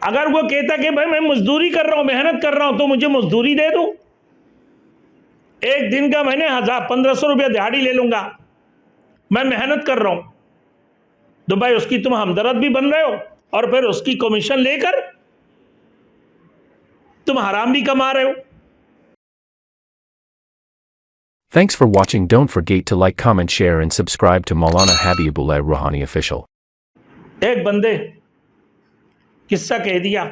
اگر وہ کہتا کہ بھائی میں مزدوری کر رہا ہوں، محنت کر رہا ہوں، تو مجھے مزدوری دے دو، ایک دن کا میں نے 1500 روپیہ دہاڑی لے لوں گا، میں محنت کر رہا ہوں، تو بھائی اس کی تم ہمدرد بھی بن رہے ہو، اور پھر اس کی کمیشن لے کر تم حرام بھی کما رہے ہو۔ Thanks for watching. Don't forget to like, comment, share and subscribe to Maulana Habibullah Rouhani Official. ایک بندے قصہ کہہ دیا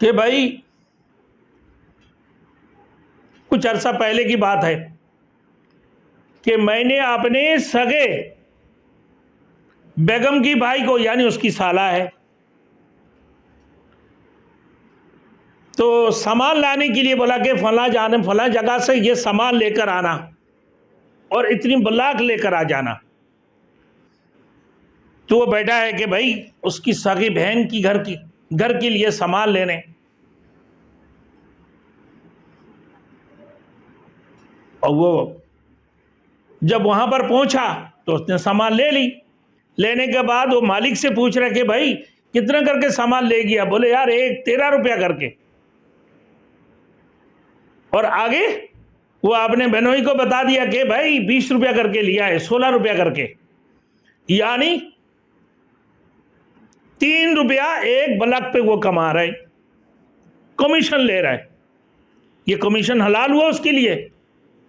کہ بھائی کچھ عرصہ پہلے کی بات ہے کہ میں نے اپنے سگے بیگم کی بھائی کو، یعنی اس کی سالہ ہے، تو سامان لانے کے لیے بولا کہ فلاں جگہ سے یہ سامان لے کر آنا اور اتنی بلاک لے کر آ جانا۔ تو وہ بیٹھا ہے کہ بھائی اس کی سگی بہن کی گھر کے لیے سامان لینے، اور وہ جب وہاں پر پہنچا تو اس نے سامان لے لی۔ لینے کے بعد وہ مالک سے پوچھ رہے کہ بھائی کتنا کر کے سامان لے گیا؟ بولے یار 13 روپیہ کر کے، اور آگے وہ اپنے بہنوئی کو بتا دیا کہ بھائی 20 روپیہ کر کے لیا ہے، 16 روپیہ کر کے، یعنی 3 روپیہ ایک بلاک پہ وہ کما رہے، کمیشن لے رہے۔ یہ کمیشن حلال ہوا اس کے لیے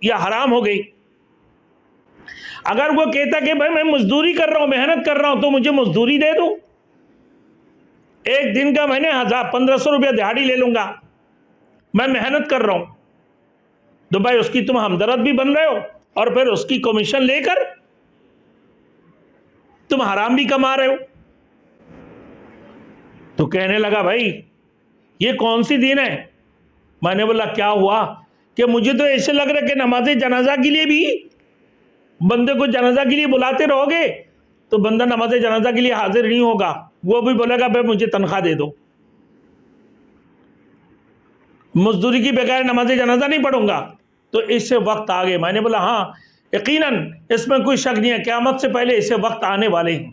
یا حرام ہو گئی؟ اگر وہ کہتا کہ بھائی میں مزدوری کر رہا ہوں، محنت کر رہا ہوں، تو مجھے مزدوری دے دو، ایک دن کا میں نے 1500 روپیہ دہاڑی لے لوں گا، میں محنت کر رہا ہوں، تو بھائی اس کی تم ہمدرد بھی بن رہے ہو، اور پھر اس کی کمیشن لے کر تم حرام بھی کما رہے ہو۔ تو کہنے لگا بھائی یہ کون سی دین ہے؟ میں نے بولا کیا ہوا؟ کہ مجھے تو ایسے لگ رہا ہے کہ نماز جنازہ کے لیے بھی بندے کو جنازہ کے لیے بلاتے رہو گے تو بندہ نماز جنازہ کے لیے حاضر نہیں ہوگا، وہ بھی بولے گا بھائی مجھے تنخواہ دے دو، مزدوری کی بغیر نماز جنازہ نہیں پڑھوں گا۔ تو اس سے وقت آ گئے۔ میں نے بولا ہاں یقیناً اس میں کوئی شک نہیں ہے، قیامت سے پہلے ایسے وقت آنے والے ہیں،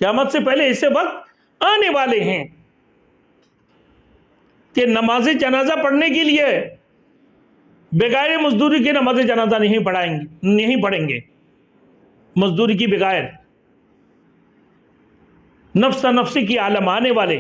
قیامت سے پہلے ایسے وقت آنے والے ہیں کہ نماز جنازہ پڑھنے کے لیے بغیر مزدوری کے نماز جنازہ نہیں پڑھیں گے، مزدوری کی بغیر، نفس نفسی کی عالم آنے والے۔